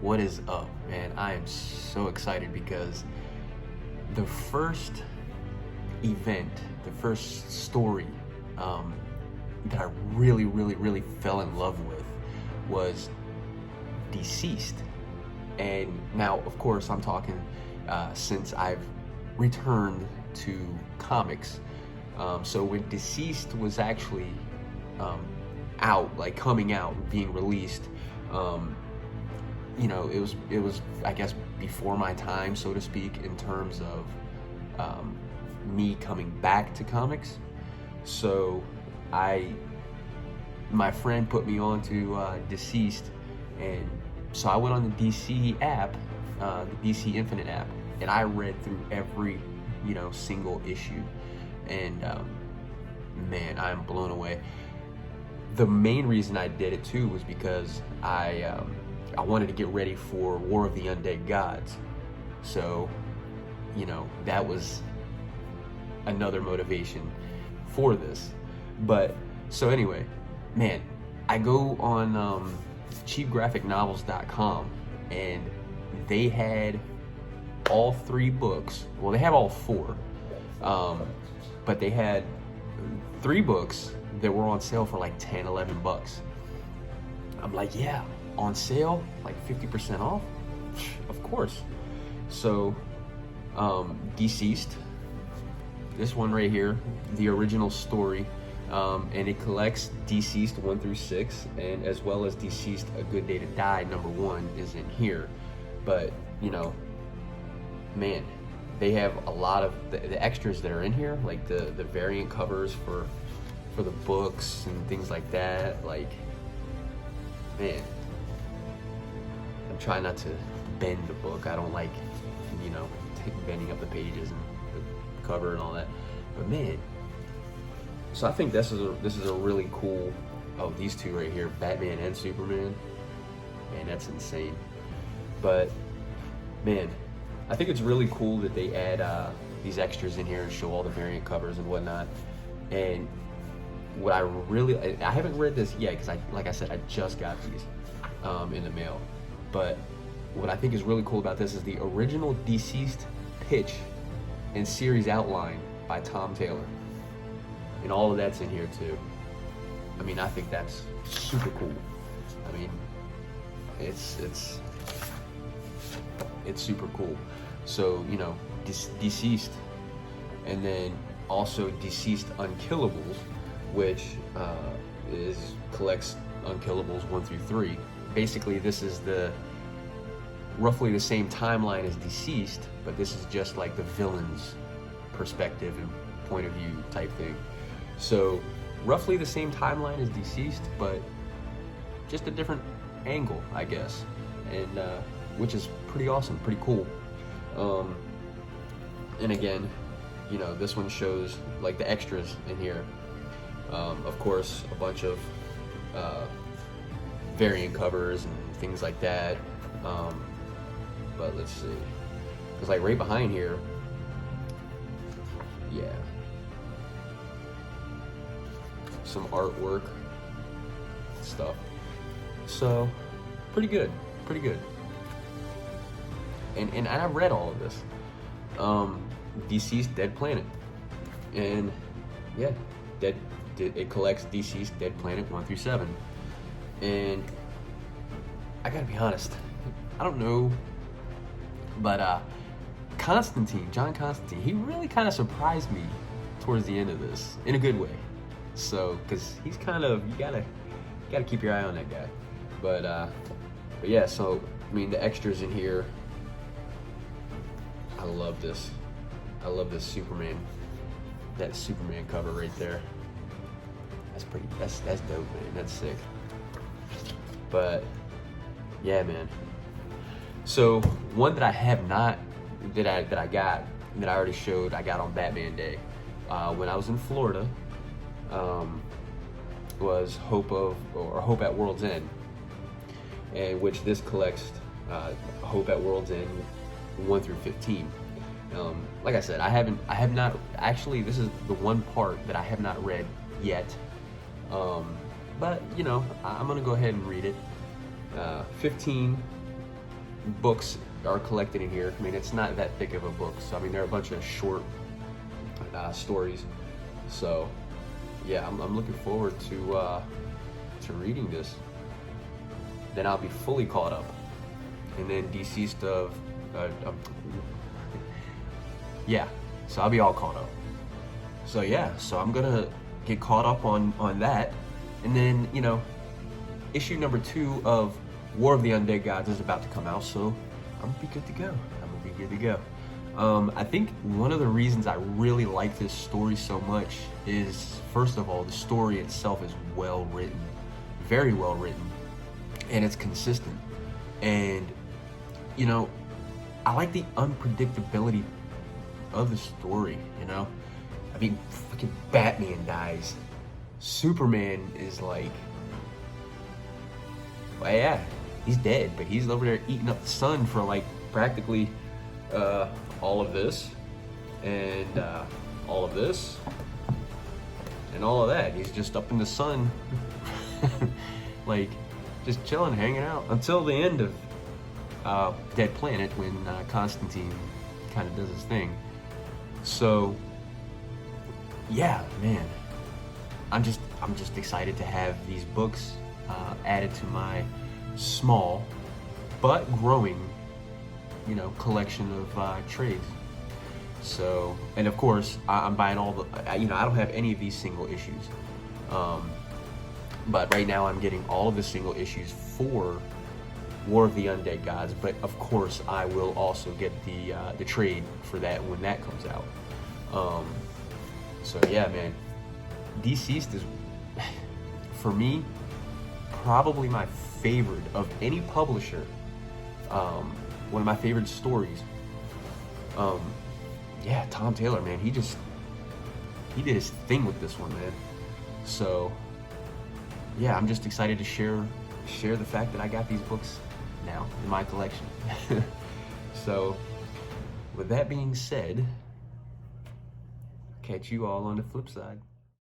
What is up, man? I am so excited because the first event, the first story that I really fell in love with was DCeased. And now, of course, I'm talking since I've returned to comics. So when DCeased was actually out, like coming out, being released, you know, it was I guess before my time, so to speak, in terms of me coming back to comics. So my friend put me on to DCeased, and so I went on the DC app, the DC Infinite app, and I read through every, you know, single issue, and man, I'm blown away. The main reason I did it too was because I wanted to get ready for War of the Undead Gods. So, you know, that was another motivation for this. But so anyway, man, I go on cheapgraphicnovels.com, and they had all 3 books. Well, they have all 4, but they had 3 books that were on sale for like 10, 11 bucks. I'm like, yeah, on sale, like 50% off? Of course. So, DCeased, this one right here, the original story, and it collects DCeased 1 through 6, and as well as DCeased A Good Day to Die #1 is in here. But, you know, man, they have a lot of the extras that are in here, like the variant covers for the books and things like that. Like, man, I'm trying not to bend the book. I don't like, you know, bending up the pages and the cover and all that. But man, so I think this is a really cool. Oh, these 2 right here, Batman and Superman. Man, that's insane. But man, I think it's really cool that they add these extras in here and show all the variant covers and whatnot. And what I haven't read this yet because like I said, I just got these in the mail. But what I think is really cool about this is the original DCeased pitch and series outline by Tom Taylor, and all of that's in here too. I mean, I think that's super cool. I mean, it's super cool. So, you know, DCeased, and then also DCeased Unkillables, which collects Unkillables 1 through 3. Basically, this is roughly the same timeline as DCeased, but this is just like the villain's perspective and point of view type thing. So roughly the same timeline as DCeased, but just a different angle, I guess, and which is pretty awesome, pretty cool. And again, you know, this one shows like the extras in here. Of course, a bunch of variant covers and things like that. But let's see, because like right behind here, yeah, some artwork stuff. So pretty good. And I read all of this. DCeased Dead Planet, and yeah, it collects DCeased Dead Planet 1 through 7. And I gotta be honest, I don't know, but John Constantine, he really kind of surprised me towards the end of this in a good way. So, because he's kind of, you gotta keep your eye on that guy. But yeah, so I mean, the extras in here, I love this Superman, that Superman cover right there. That's dope, man. That's sick. But yeah, man. So one that I have not, that I got, that I already showed, I got on Batman Day when I was in Florida, was Hope at World's End, and which this collects Hope at World's End 1 through 15. Like I said, I have not actually. This is the one part that I have not read yet. But you know, I'm gonna go ahead and read it. 15 books are collected in here. I mean, it's not that thick of a book. So I mean, there are a bunch of short stories. So yeah, I'm looking forward to reading this. Then I'll be fully caught up, and then DCeased of yeah. So I'll be all caught up. So yeah, so I'm gonna get caught up on that, and then, you know, issue number 2 of War of the Undead Gods is about to come out, so I'm gonna be good to go. I think one of the reasons I really like this story so much is, first of all, the story itself is well written, very well written, and it's consistent. And, you know, I like the unpredictability of the story, you know? I mean, fucking Batman dies. Superman is like, well, yeah, he's dead, but he's over there eating up the sun for like practically all of this, and all of this, and all of that. He's just up in the sun, like, just chilling, hanging out, until the end of Dead Planet, when Constantine kind of does his thing. So, yeah, man, I'm just excited to have these books added to my small but growing, you know, collection of trades. So, and of course, I'm buying all the, you know, I don't have any of these single issues, but right now I'm getting all of the single issues for War of the Undead Gods. But of course, I will also get the trade for that when that comes out. So yeah, man, DCeased is, for me, probably my favorite of any publisher. One of my favorite stories. Yeah, Tom Taylor, man, he did his thing with this one, man. So yeah, I'm just excited to share the fact that I got these books now in my collection. So with that being said, catch you all on the flip side.